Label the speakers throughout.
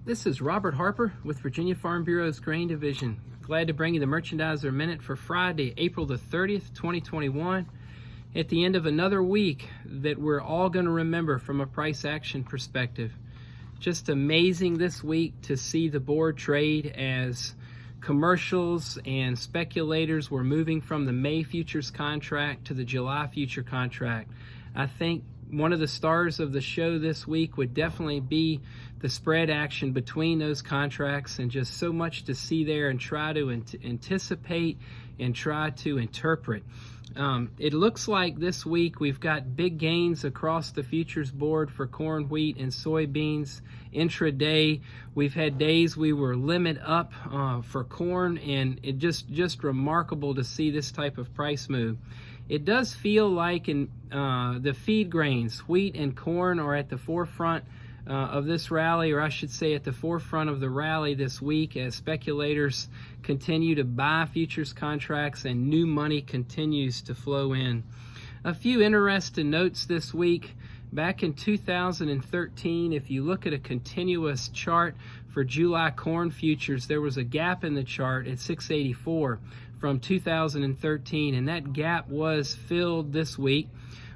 Speaker 1: This is Robert Harper with Virginia Farm Bureau's Grain Division. Glad to bring you the Merchandiser Minute for Friday, April the 30th, 2021. At the end of another week that we're all going to remember from a price action perspective. Just amazing this week to see the board trade as commercials and speculators were moving from the May futures contract to the July future contract. I think one of the stars of the show this week would definitely be the spread action between those contracts, and just so much to see there and try to anticipate and try to interpret. It looks like this week we've got big gains across the futures board for corn, wheat, and soybeans. Intraday, we've had days we were limit up for corn, and it just remarkable to see this type of price move. It does feel like in the feed grains, wheat and corn, are at the forefront of this rally, or I should say at the forefront of the rally this week, as speculators continue to buy futures contracts and new money continues to flow in. A few interesting notes this week. Back in 2013, if you look at a continuous chart for July corn futures, there was a gap in the chart at 684 from 2013, and that gap was filled this week.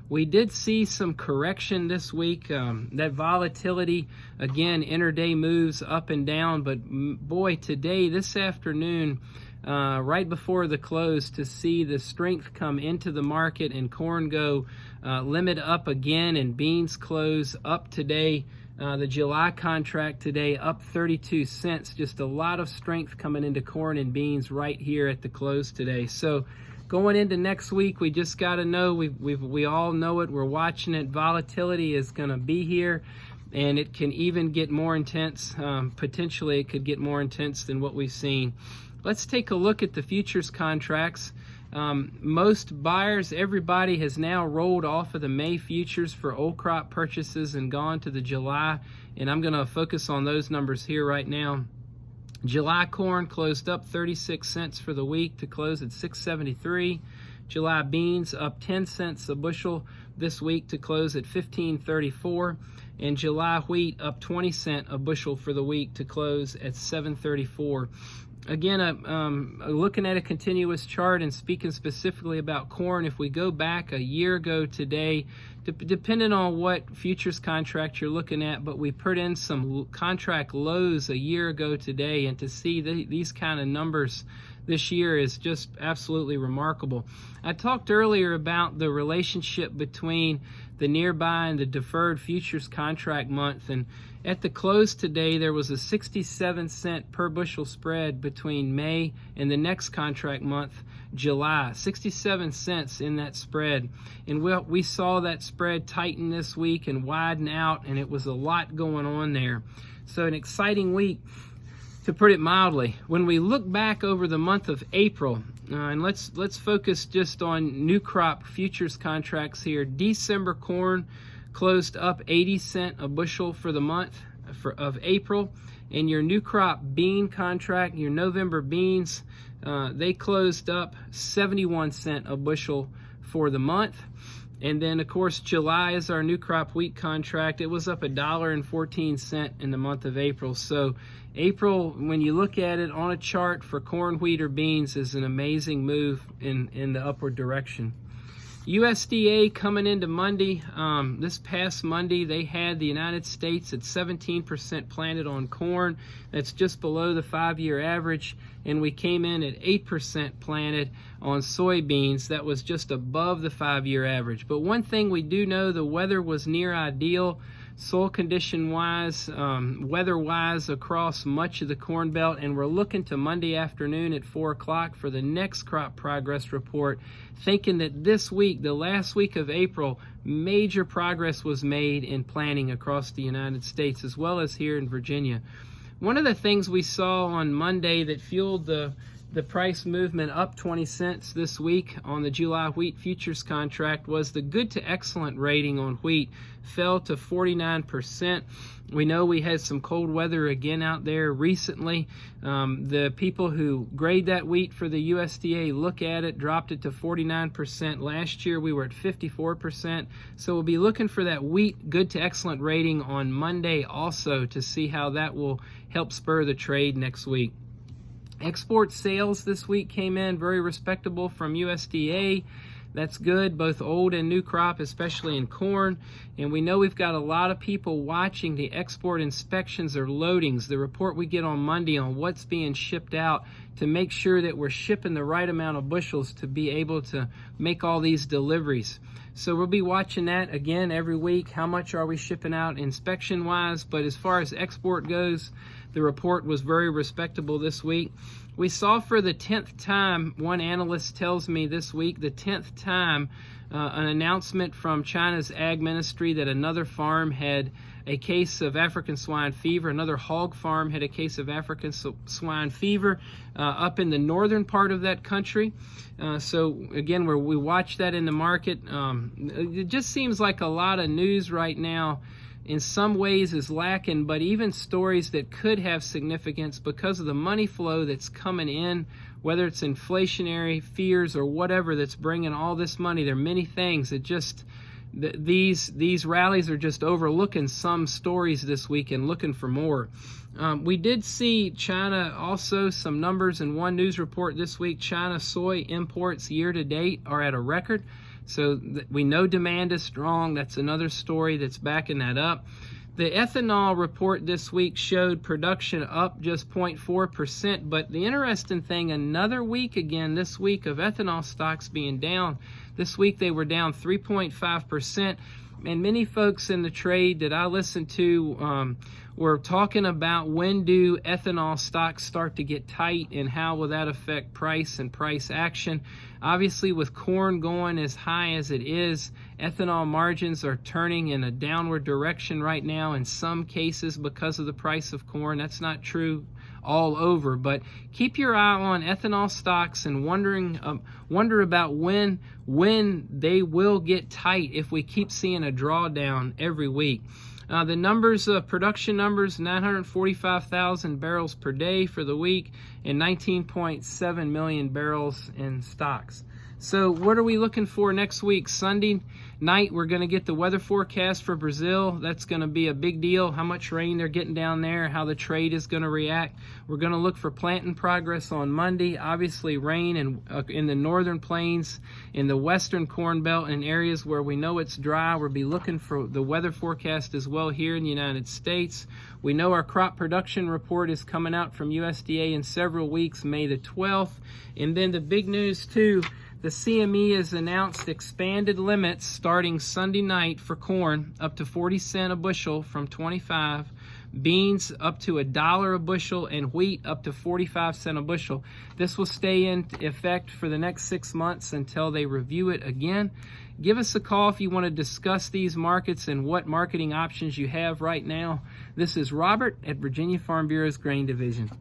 Speaker 1: We did see some correction this week. That volatility, again, intraday moves up and down, but boy, today, this afternoon, right before the close, to see the strength come into the market and corn go limit up again, and beans close up today. The July contract today up 32 cents. Just a lot of strength coming into corn and beans right here at the close today. So going into next week, we just got to know, we all know it, we're watching it. Volatility is going to be here, and it can even get more intense. Potentially, it could get more intense than what we've seen. Let's take a look at the futures contracts. Most buyers, everybody has now rolled off of the May futures for old crop purchases and gone to the July, and I'm going to focus on those numbers here right now. July corn closed up 36 cents for the week to close at 6.73. July beans up 10 cents a bushel this week to close at 15.34. And July wheat up 20 cents a bushel for the week to close at 7.34. Again, looking at a continuous chart and speaking specifically about corn, if we go back a year ago today, depending on what futures contract you're looking at, but we put in some contract lows a year ago today, and to see these kind of numbers this year is just absolutely remarkable. I talked earlier about the relationship between the nearby and the deferred futures contract month, and at the close today there was a 67 cent per bushel spread between May and the next contract month, July. 67 cents in that spread, and we saw that spread tighten this week and widen out, and it was a lot going on there. So an exciting week, to put it mildly. When we look back over the month of April, and let's focus just on new crop futures contracts here. December corn closed up 80 cents a bushel for the month of April, and your new crop bean contract, your November beans, they closed up 71 cents a bushel for the month. And then, of course, July is our new crop wheat contract. It was up $1.14 in the month of April. So April, when you look at it on a chart for corn, wheat, or beans, is an amazing move in the upward direction. USDA coming into Monday, this past Monday, they had the United States at 17% planted on corn. That's just below the 5-year average. And we came in at 8% planted on soybeans. That was just above the 5-year average. But one thing we do know, the weather was near ideal, soil condition wise, weather wise, across much of the Corn Belt, and we're looking to Monday afternoon at 4 o'clock for the next crop progress report, thinking that this week, the last week of April, major progress was made in planting across the United States as well as here in Virginia. One of the things we saw on Monday that fueled the the price movement up 20 cents this week on the July wheat futures contract was the good to excellent rating on wheat fell to 49%. We know we had some cold weather again out there recently. The people who grade that wheat for the USDA look at it, dropped it to 49%. Last year we were at 54%. So we'll be looking for that wheat good to excellent rating on Monday also to see how that will help spur the trade next week. Export sales this week came in very respectable from USDA. That's good, both old and new crop, especially in corn. And we know we've got a lot of people watching the export inspections or loadings, the report we get on Monday on what's being shipped out, to make sure that we're shipping the right amount of bushels to be able to make all these deliveries. So we'll be watching that again every week. How much are we shipping out inspection wise? But as far as export goes, the report was very respectable this week. We saw for the 10th time, one analyst tells me this week, the 10th time, an announcement from China's Ag Ministry that another farm had a case of African swine fever. Another hog farm had a case of African swine fever up in the northern part of that country. So again, we watch that in the market. It just seems like a lot of news right now in some ways is lacking, but even stories that could have significance because of the money flow that's coming in, whether it's inflationary fears or whatever that's bringing all this money. There are many things that just, these rallies are just overlooking some stories this week and looking for more. We did see China also, some numbers in one news report this week. China soy imports year to date are at a record. So we know demand is strong. That's another story that's backing that up. The ethanol report this week showed production up just 0.4%. But the interesting thing, another week again this week of ethanol stocks being down. This week they were down 3.5%. And many folks in the trade that I listened to were talking about when do ethanol stocks start to get tight and how will that affect price and price action. Obviously, with corn going as high as it is, ethanol margins are turning in a downward direction right now in some cases because of the price of corn. That's not true all over, but keep your eye on ethanol stocks and wonder about when they will get tight if we keep seeing a drawdown every week. The numbers, production numbers, 945,000 barrels per day for the week and 19.7 million barrels in stocks. So what are we looking for next week? Sunday night, we're going to get the weather forecast for Brazil. That's going to be a big deal, how much rain they're getting down there, how the trade is going to react. We're going to look for planting progress on Monday. Obviously, rain in the northern plains, in the western corn belt, and areas where we know it's dry. We'll be looking for the weather forecast as well here in the United States. We know our crop production report is coming out from USDA in several weeks, May the 12th. And then the big news, too, the CME has announced expanded limits starting Sunday night for corn up to 40 cents a bushel from 25, beans up to $1 a bushel, and wheat up to 45 cents a bushel. This will stay in effect for the next 6 months until they review it again. Give us a call if you want to discuss these markets and what marketing options you have right now. This is Robert at Virginia Farm Bureau's Grain Division.